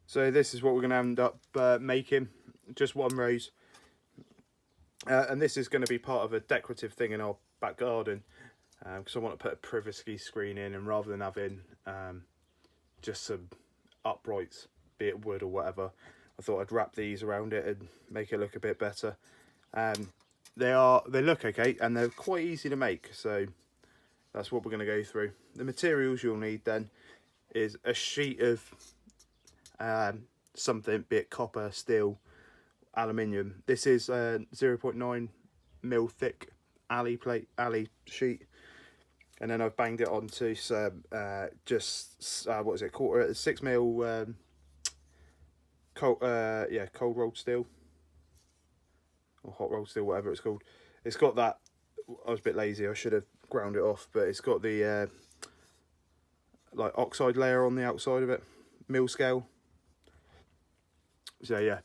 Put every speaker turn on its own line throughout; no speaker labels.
So this is what we're going to end up making, just one rose. And this is going to be part of a decorative thing in our back garden, because I want to put a privacy screen in, and rather than having just some uprights, be it wood or whatever, I thought I'd wrap these around it and make it look a bit better. They look okay, and they're quite easy to make, so that's what we're going to go through. The materials you'll need then is a sheet of something, be it copper, steel, aluminium. This is a 0.9mm thick alley sheet, and then I've banged it onto some what is it, 6mm cold rolled steel, or hot rolled steel, whatever it's called. It's got that, I was a bit lazy, I should have ground it off, but it's got the like oxide layer on the outside of it, mil scale. So yeah,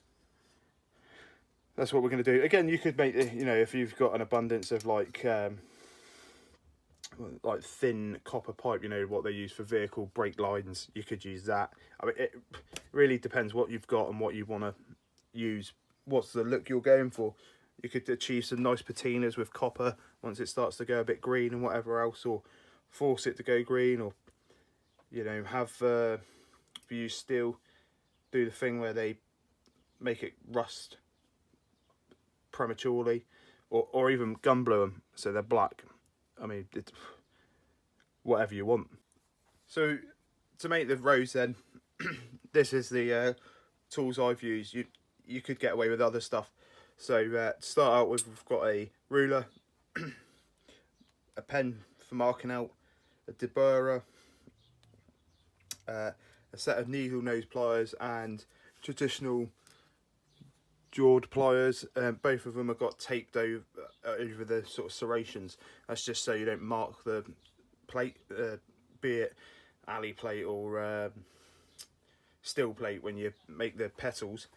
that's what we're going to do. Again, you could make, you know, if you've got an abundance of like thin copper pipe, you know, what they use for vehicle brake lines, you could use that. I mean, it really depends what you've got and what you want to use. What's the look you're going for? You could achieve some nice patinas with copper once it starts to go a bit green and whatever else, or force it to go green, or, you know, have if you use steel, do the thing where they make it rust prematurely, or even gun blue them so they're black. I mean, whatever you want. So to make the rose then, this is the tools I've used. You could get away with other stuff. So to start out with, we've got a ruler, a pen for marking out, a deburrer, a set of needle nose pliers, and traditional jawed pliers. Both of them have got taped over the sort of serrations. That's just so you don't mark the plate, be it alley plate or steel plate, when you make the petals.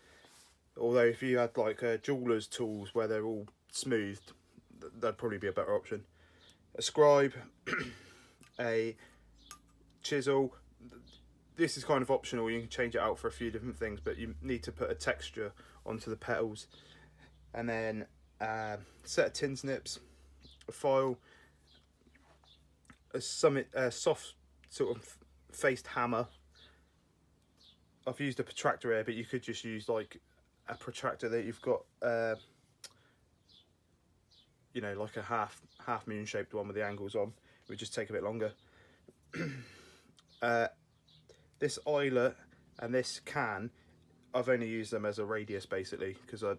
Although if you had like jeweler's tools where they're all smoothed, that'd probably be a better option. A scribe, a chisel. This is kind of optional, you can change it out for a few different things, but you need to put a texture onto the petals. And then a set of tin snips, a file, a soft sort of faced hammer. I've used a protractor here, but you could just use like a protractor that you've got, you know, like a half moon shaped one with the angles on. It would just take a bit longer. This eyelet and this can, I've only used them as a radius basically, because I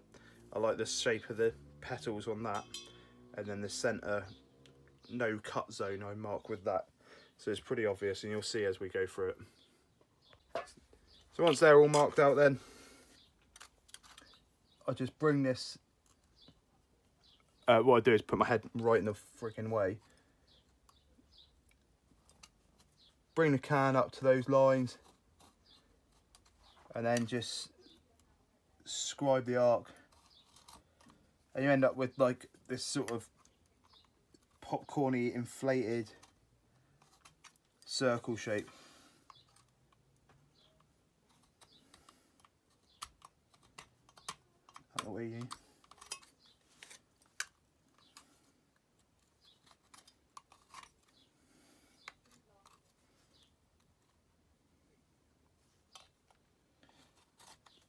like the shape of the petals on that, and then the centre no cut zone I mark with that, so it's pretty obvious, and you'll see as we go through it. So once they're all marked out, then I just bring this, what I do is put my head right in the freaking way, bring the can up to those lines, and then just scribe the arc, and you end up with like this sort of popcorny inflated circle shape. Out the way, you.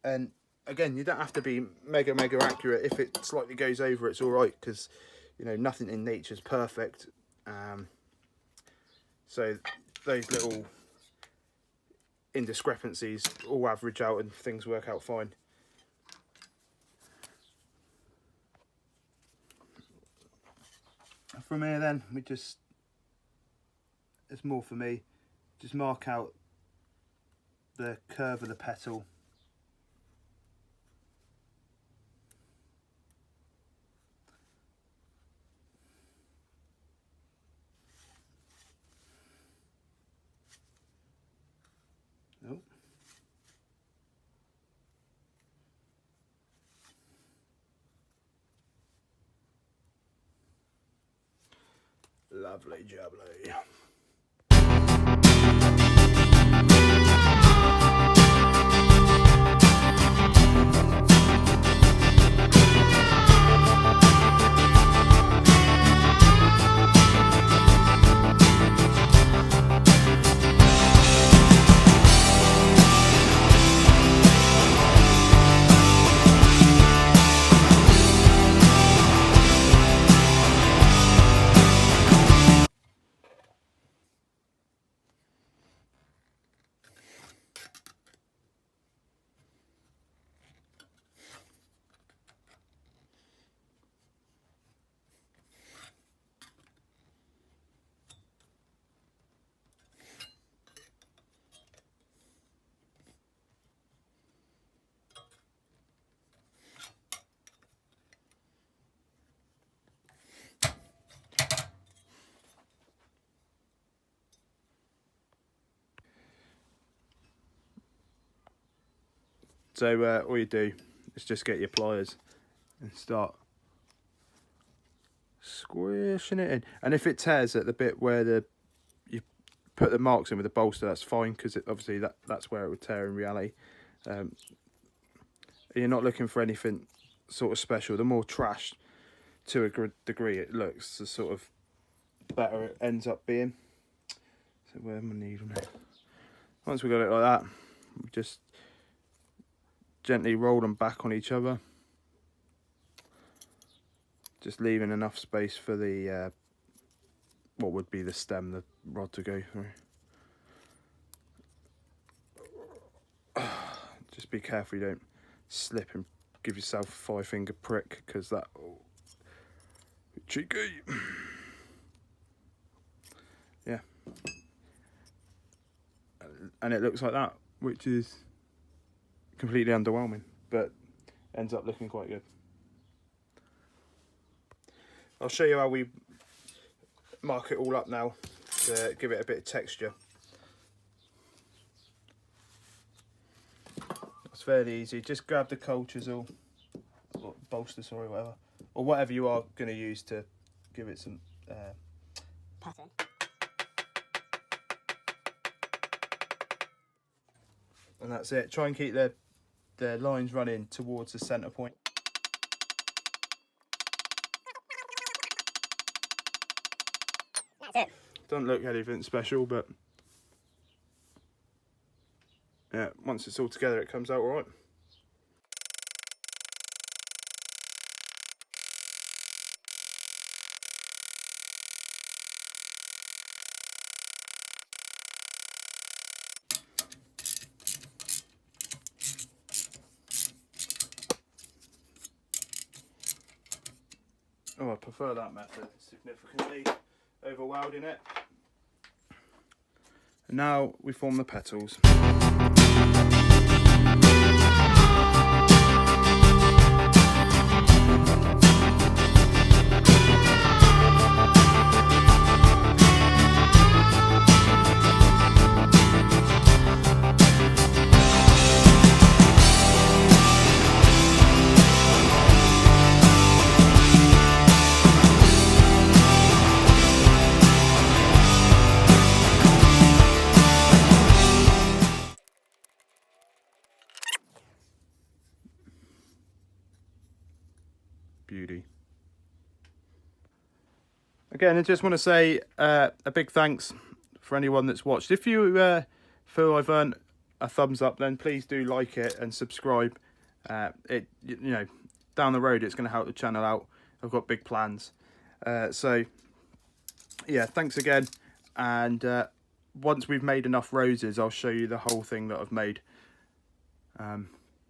And again, you don't have to be mega accurate. If it slightly goes over, it's all right, because, you know, nothing in nature is perfect. So those little indiscrepancies all average out and things work out fine. From here then, it's more for me, just mark out the curve of the petal. Oh. Lovely jubbly. So all you do is just get your pliers and start squishing it in. And if it tears at the bit where you put the marks in with the bolster, that's fine, because obviously that's where it would tear in reality. You're not looking for anything sort of special. The more trash to a degree it looks, the sort of better it ends up being. So where's my needle now? Once we got it like that, we just gently roll them back on each other, just leaving enough space for the what would be the stem, the rod, to go through. Just be careful you don't slip and give yourself a 5-finger prick, because that will be cheeky. Yeah, and it looks like that, which is completely underwhelming, but ends up looking quite good. I'll show you how we mark it all up now to give it a bit of texture. It's fairly easy. Just grab the cold chisel, or bolster, sorry, whatever, or whatever you are going to use to give it some pattern. And that's it. Try and keep the lines running towards the centre point. That's it. Doesn't look anything special, but yeah, once it's all together it comes out alright. Oh, I prefer that method significantly over welding it. And now we form the petals. Beauty. Again, I just want to say a big thanks for anyone that's watched. If you feel I've earned a thumbs up, then please do like it and subscribe. You know, down the road it's going to help the channel out. I've got big plans. So yeah, thanks again. And once we've made enough roses, I'll show you the whole thing that I've made.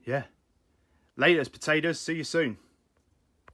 Yeah. Latest potatoes. See you soon.